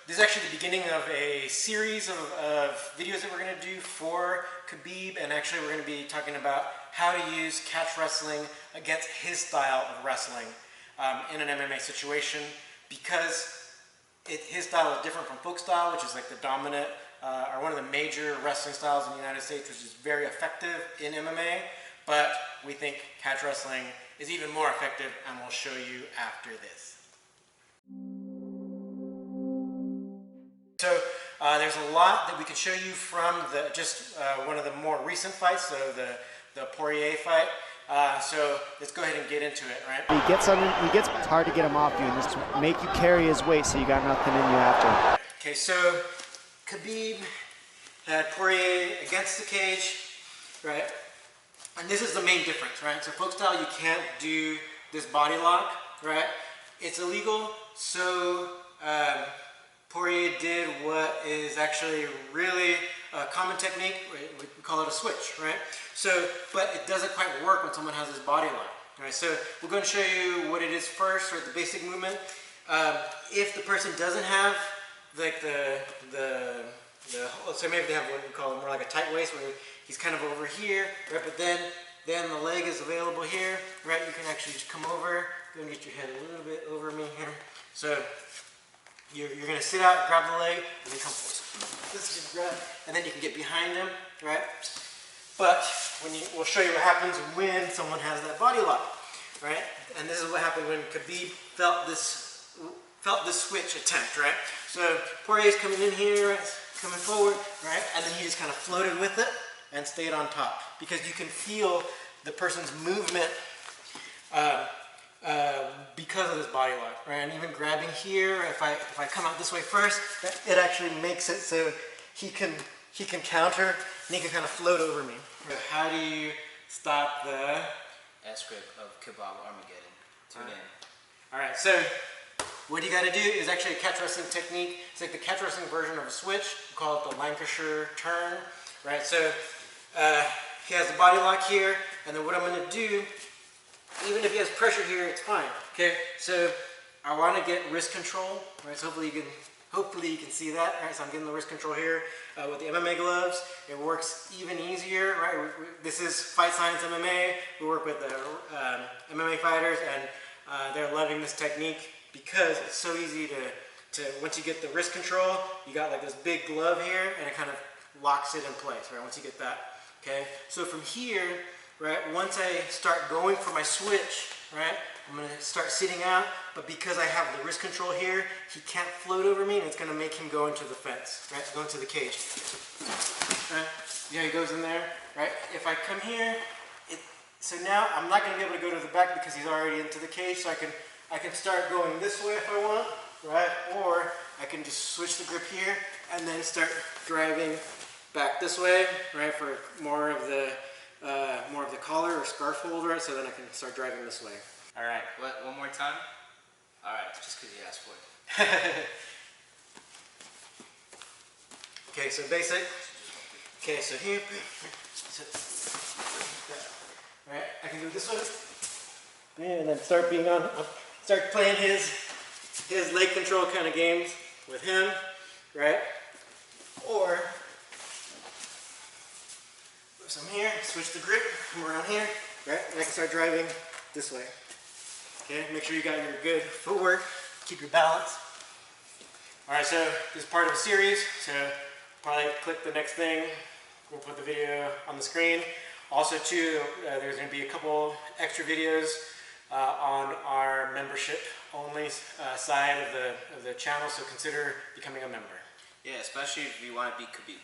this is actually the beginning of a series of videos that we're going to do for Khabib, and actually we're going to be talking about how to use catch wrestling against his style of wrestling in an MMA situation, because his style is different from folk style, which is like the dominant or one of the major wrestling styles in the United States, which is very effective in MMA, but we think catch wrestling is even more effective, and we'll show you after this. So there's a lot that we can show you from one of the more recent fights, so the Porier fight. So let's go ahead and get into it, right? It's hard to get him off you and just make you carry his weight so you got nothing in you after. Okay, so Khabib had Porier against the cage, right? And this is the main difference, right? So folk style, you can't do this body lock, right? It's illegal, so Porier did what is actually really a common technique. We call it a switch, right? So, but it doesn't quite work when someone has this body lock, right? So we're going to show you what it is first, or the basic movement. If the person doesn't have like so maybe they have what we call more like a tight waist, where he's kind of over here, right? But then the leg is available here, right? You can actually just come over, go and get your head a little bit over me here. So you're going to sit out, grab the leg, and then come forward. This is grab, and then you can get behind him, right? But we'll show you what happens when someone has that body lock, right? And this is what happened when Khabib felt this switch attempt, right? So Porier's coming in here, right? Coming forward, right? And then he just kind of floated with it and stayed on top, because you can feel the person's movement because of this body lock, right? And even grabbing here, if I come out this way first, it actually makes it so he can counter, and he can kind of float over me. How do you stop the S-grip of Kebab Armageddon? Tune in. All right, so what you got to do is actually a catch wrestling technique. It's like the catch wrestling version of a switch. We call it the Lancashire turn, right? So he has the body lock here, and then what I'm going to do, even if he has pressure here, it's fine. Okay, so I want to get wrist control, right? So hopefully you can see that, right? So I'm getting the wrist control here with the MMA gloves. It works even easier, right? This is Fight Science MMA. We work with MMA fighters, and they're loving this technique because it's so easy to once you get the wrist control, you got like this big glove here, and it kind of locks it in place, right? Once you get that, okay? So from here, right, once I start going for my switch, right, I'm going to start sitting out, but because I have the wrist control here, he can't float over me, and it's going to make him go into the fence, right, go into the cage. Right? Yeah, he goes in there, right? If I come here, so now I'm not going to be able to go to the back because he's already into the cage, so I can start going this way if I want, right? Or I can just switch the grip here and then start driving back this way, right, for more of the collar or scarf hold, right? So then I can start driving this way. All right. What? One more time? All right, just because you asked for it. Okay, so basic. Okay, so here. Right, I can do this one, and then start playing his leg control kind of games with him, right? Or so I'm here, switch the grip, come around here, right? And I can start driving this way. Okay, make sure you got your good footwork, keep your balance. All right, so this is part of a series, so probably click the next thing. We'll put the video on the screen. Also too, there's going to be a couple extra videos on our membership only side of the channel, so consider becoming a member. Yeah, especially if you want to beat Khabib.